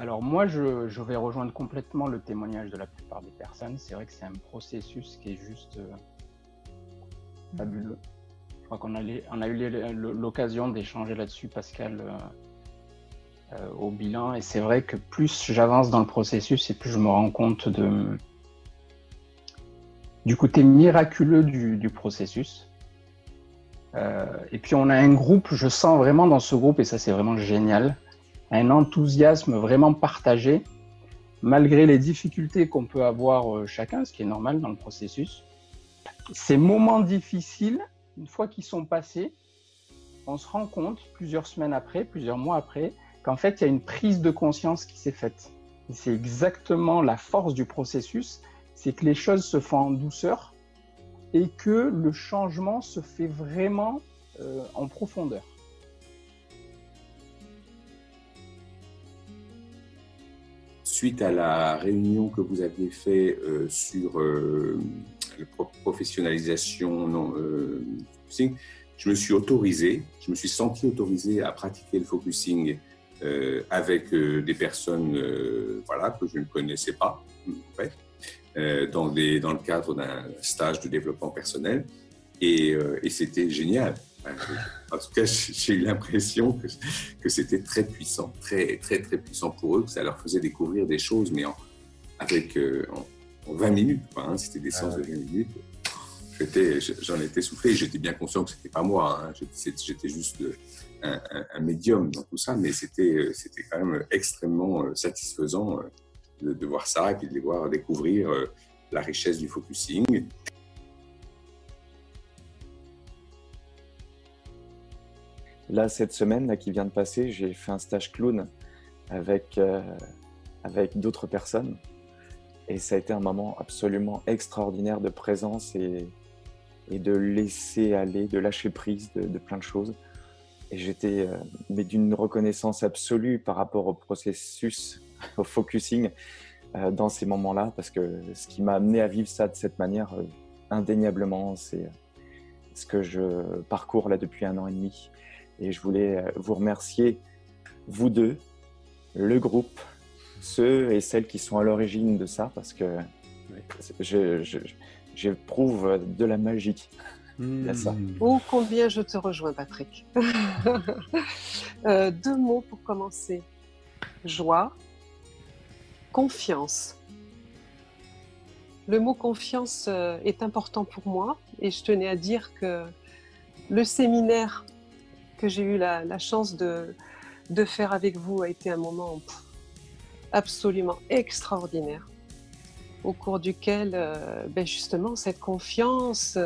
Alors moi, je vais rejoindre complètement le témoignage de la plupart des personnes. C'est vrai que c'est un processus qui est juste fabuleux. Je crois qu'on a eu l'occasion d'échanger là-dessus, Pascal, au bilan. Et c'est vrai que plus j'avance dans le processus et plus je me rends compte du côté miraculeux du processus. Et puis on a un groupe, je sens vraiment dans ce groupe, et ça c'est vraiment génial, un enthousiasme vraiment partagé, malgré les difficultés qu'on peut avoir chacun, ce qui est normal dans le processus. Ces moments difficiles, une fois qu'ils sont passés, on se rend compte, plusieurs semaines après, plusieurs mois après, qu'en fait, il y a une prise de conscience qui s'est faite. Et c'est exactement la force du processus, c'est que les choses se font en douceur et que le changement se fait vraiment en profondeur. Suite à la réunion que vous aviez fait sur la professionnalisation focusing, je me suis senti autorisé à pratiquer le focusing avec des personnes voilà, que je ne connaissais pas, en fait, dans le cadre d'un stage de développement personnel. Et c'était génial. En tout cas, j'ai eu l'impression que c'était très puissant, très, très, très puissant pour eux, que ça leur faisait découvrir des choses, mais en 20 minutes. Hein, c'était des séances de 20 minutes. J'en étais soufflé. J'étais bien conscient que ce n'était pas moi. Hein, j'étais juste un médium dans tout ça, mais c'était quand même extrêmement satisfaisant de voir ça et puis de les voir découvrir la richesse du focusing. Là, cette semaine là, qui vient de passer, j'ai fait un stage clown avec d'autres personnes. Et ça a été un moment absolument extraordinaire de présence et de laisser aller, de lâcher prise de plein de choses. Et j'étais mais d'une reconnaissance absolue par rapport au processus, au focusing dans ces moments-là, parce que ce qui m'a amené à vivre ça de cette manière, indéniablement, c'est ce que je parcours là depuis 1 an et demi. Et je voulais vous remercier, vous deux, le groupe, ceux et celles qui sont à l'origine de ça, parce que j'éprouve de la magie. Il y a ça. Oh, combien je te rejoins, Patrick. 2 mots pour commencer. Joie, confiance. Le mot confiance est important pour moi et je tenais à dire que le séminaire que j'ai eu la chance de faire avec vous a été un moment absolument extraordinaire au cours duquel justement cette confiance,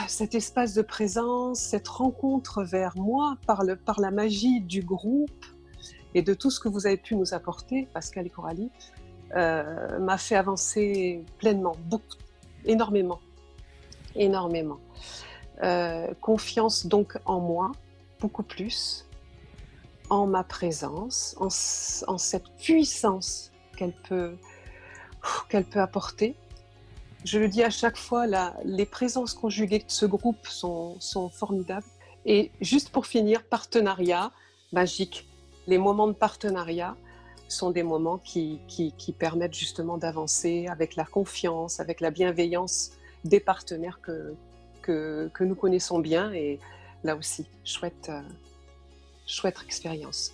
cet espace de présence, cette rencontre vers moi par la magie du groupe et de tout ce que vous avez pu nous apporter, Pascal et Coralie, m'a fait avancer pleinement, énormément. Confiance donc en moi, beaucoup plus, en ma présence, en cette puissance qu'elle peut apporter. Je le dis à chaque fois, les présences conjuguées de ce groupe sont formidables. Et juste pour finir, partenariat magique. Les moments de partenariat sont des moments qui permettent justement d'avancer avec la confiance, avec la bienveillance des partenaires que nous connaissons bien. Et là aussi, chouette expérience.